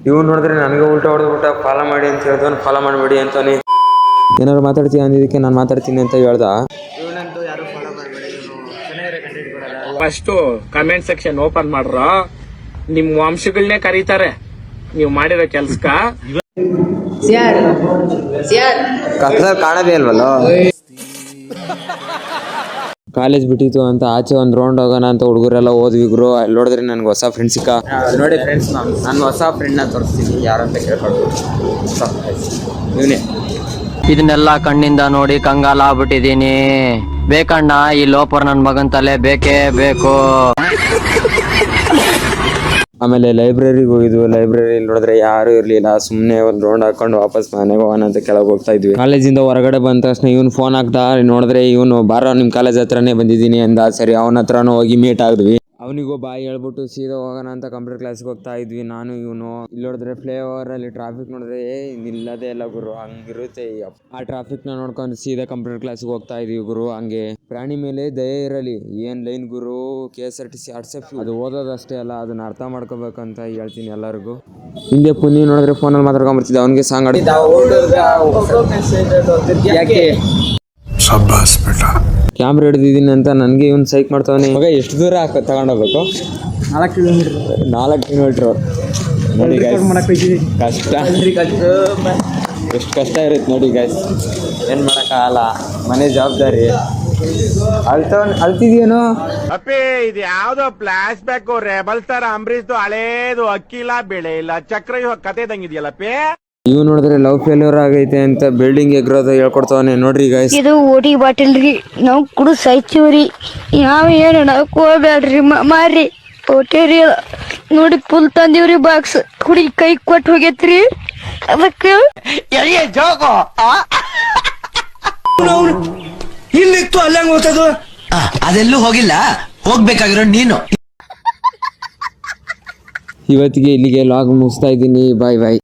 ಇವ್ ನೋಡಿದ್ರೆ ನನಗೆ ಉಲ್ಟಾ ಹೊಡೆದ್ಬಿಟ್ಟ, ಫಾಲೋ ಮಾಡಿ ಅಂತ ಹೇಳ್ದವನು ಫಾಲೋ ಮಾಡಬೇಡಿ ಅಂತಾನೆ. ಏನಾದ್ರು ಮಾತಾಡ್ತೀನಿ ಅಂದಿದ್ದಕ್ಕೆ ನಾನು ಮಾತಾಡ್ತೀನಿ ಅಂತ ಹೇಳ್ದ. ಫಸ್ಟ್ ಕಮೆಂಟ್ ಸೆಕ್ಷನ್ ಓಪನ್ ಮಾಡ್ರ, ನಿಮ್ ವಂಶಗಳನ್ನೇ ಕರೀತಾರೆ ನೀವು ಮಾಡಿರೋ ಕೆಲ್ಸಕ್ಕ. ಕಾಣದೇ ಇಲ್ವಲ್ಲ. ಕಾಲೇಜ್ ಬಿಟ್ಟಿತ್ತು ಅಂತ ಆಚೆ ಒಂದು ರೌಂಡ್ ಹೋಗೋಣ ಅಂತ ಹುಡುಗರೆಲ್ಲ ಹೋದ್ವಿ ಗುರು. ಅಲ್ಲಿ ನೋಡಿದ್ರೆ ನನ್ಗೆ ಹೊಸ ಫ್ರೆಂಡ್ ಸಿಕ್ಕ. ನೋಡಿ ಫ್ರೆಂಡ್ಸ್, ನಾನು ಹೊಸ ಫ್ರೆಂಡ್ನ ತೋರಿಸ್ತೀನಿ ಯಾರಂತ ಕೇಳ್ಕೊಳ್ಬೋದು. ಇವನೇ. ಇದನ್ನೆಲ್ಲ ಕಣ್ಣಿಂದ ನೋಡಿ ಕಂಗಾಲ ಆಗ್ಬಿಟ್ಟಿದೀನಿ. ಬೇಕಣ್ಣ ಈ ಲೋಪರ್ ನನ್ ಮಗನ್ ತಲೆ ಬೇಕೇ ಬೇಕು. ಆಮೇಲೆ ಲೈಬ್ರರಿಗೆ ಹೋಗಿದ್ವಿ. ಲೈಬ್ರರಿಲಿ ನೋಡಿದ್ರೆ ಯಾರು ಇರ್ಲಿಲ್ಲ. ಸುಮ್ಮನೆ ಒಂದು ರೌಂಡ್ ಹಾಕೊಂಡು ವಾಪಸ್ ಮನೆಗೆ ಹೋಗೋಣ ಅಂತ ಕೆಳಗೆ ಹೋಗ್ತಾ ಇದ್ವಿ. ಕಾಲೇಜಿಂದ ಹೊರಗಡೆ ಬಂದ ತಕ್ಷಣ ಇವನು ಫೋನ್ ಹಾಕ್ದ. ನೋಡಿದ್ರೆ ಇವನು ಬಾರೋ ನಿಮ್ಮ ಕಾಲೇಜ್ ಹತ್ರನೇ ಬಂದಿದ್ದೀನಿ ಅಂದ. ಸರಿ ಅವನ ಹತ್ರನೂ ಹೋಗಿ ಮೀಟ್ ಆಗಿದ್ವಿ. ಅವನಿಗೂ ಬಾಯ್ ಹೇಳ್ಬಿಟ್ಟು ಸೀದಾ ಹೋಗೋಣ ಅಂತ ಕಂಪ್ಯೂಟರ್ ಕ್ಲಾಸ್ಗೆ ಹೋಗ್ತಾ ಇದ್ವಿ ನಾನು ಇವನು. ಇಲ್ಲಿ ನೋಡಿದ್ರೆ ಫ್ಲೈಓವರ್ ಅಲ್ಲಿ ಟ್ರಾಫಿಕ್ ನೋಡಿದ್ರೆ ನಿಲ್ಲದೇ ಇಲ್ಲ ಗುರು, ಹಂಗಿರುತ್ತೆ. ಆ ಟ್ರಾಫಿಕ್ ನ ನೋಡ್ಕೊಂಡು ಸೀದಾ ಕಂಪ್ಯೂಟರ್ ಕ್ಲಾಸ್ಗೆ ಹೋಗ್ತಾ ಇದೀವಿ ಗುರು. ಹಂಗೆ ಪ್ರಾಣಿ ಮೇಲೆ ದಯೆ ಇರಲಿ. ಏನ್ ಲೈನ್ ಗುರು, KSRTC WhatsApp ಅದು ಓದೋದಷ್ಟೇ ಅಲ್ಲ, ಅದನ್ನ ಅರ್ಥ ಮಾಡ್ಕೋಬೇಕಂತ ಹೇಳ್ತೀನಿ ಎಲ್ಲರಿಗೂ. ಹಿಂದೆ ಪುನಿ ನೋಡಿದ್ರೆ ಫೋನಲ್ಲಿ ಮಾತಾಡ್ಕೊಂಡ್ಬರ್ತಿದ್ದೆ. ಅವನಿಗೆ ಸಾಂಗ್ ಆಡಿ ಕ್ಯಾಮ್ರಾ ಹಿಡಿದಿದ್ದೀನಿ ಅಂತ ನನಗೆ ಇವನು ಸೈಕ್ ಮಾಡ್ತಾವನೆ. ಮಗ ಎಷ್ಟು ದೂರ ತಗೊಂಡೋಗ್ಬೇಕು? 4 ಕಿಲೋಮೀಟ್ರು. ನೋಡಿ ಕಷ್ಟ, ಎಷ್ಟು ಕಷ್ಟ ಇರುತ್ತೆ ನೋಡಿ ಗೈಸ್. ಏನು ಮಾಡೋಕ್ಕಾಗಲ್ಲ, ಮನೆ ಜವಾಬ್ದಾರಿ. ಅಳ್ತಿದ್ಯೇನೋ ಅಪ್ಪೇ, ಇದು ಯಾವ್ದೋ ಫ್ಲಾಶ್ ಬ್ಯಾಕ್ ರೆಬಲ್ ಸ್ಟಾರ್ ಅಂಬರೀಶ್ದು ಹಳೇದು ಅಕ್ಕಿಲ್ಲ ಬೆಳೆ ಇಲ್ಲ ಚಕ್ರ ಕತೆ ಇದಂಗಿದೆಯಲ್ಲಪ್ಪೇ. ಇವ್ ನೋಡಿದ್ರೆ ಲವ್ ಫೇಲ್ಯೂರ್ ಆಗೈತೆ ಅಂತ ಬಿಲ್ಡಿಂಗ್ ಎಗ್ರೋದು ಹೇಳ್ಕೊಡ್ತಾವನೆ ನೋಡ್ರಿ ಗೈಸ್. ಇದು ಓಟಿ ಬಾಟಲ್ ರೀ, ನಾವು ಕುಡು ಸಾಯ್ತೀವ್ರಿ. ಯಾವ ಏನು ಹೋಗ್ಬೇಡ್ರಿ ಮಾರಿ ಓಟೇರಿ ನೋಡಿ ಫುಲ್ ತಂದಿವ್ರಿ ಬಾಕ್ಸ್. ಕುಡಿ ಕೈ ಕೊಟ್ಟು ಹೋಗೈತ್ರಿ. ಅದಕ್ಕೆ ಇಲ್ಲಿತ್ತು ಅಲ್ಲಂಗ್ ಹೋಗ್ತದ. ಅದೆಲ್ಲೂ ಹೋಗಿಲ್ಲ, ಹೋಗ್ಬೇಕಾಗಿರೋ ನೀನು. ಇವತ್ತಿಗೆ ಇಲ್ಲಿಗೆ ಲಾಗ್ ಮುಗಿಸ್ತಾ ಇದ್ದೀನಿ. ಬಾಯ್ ಬಾಯ್.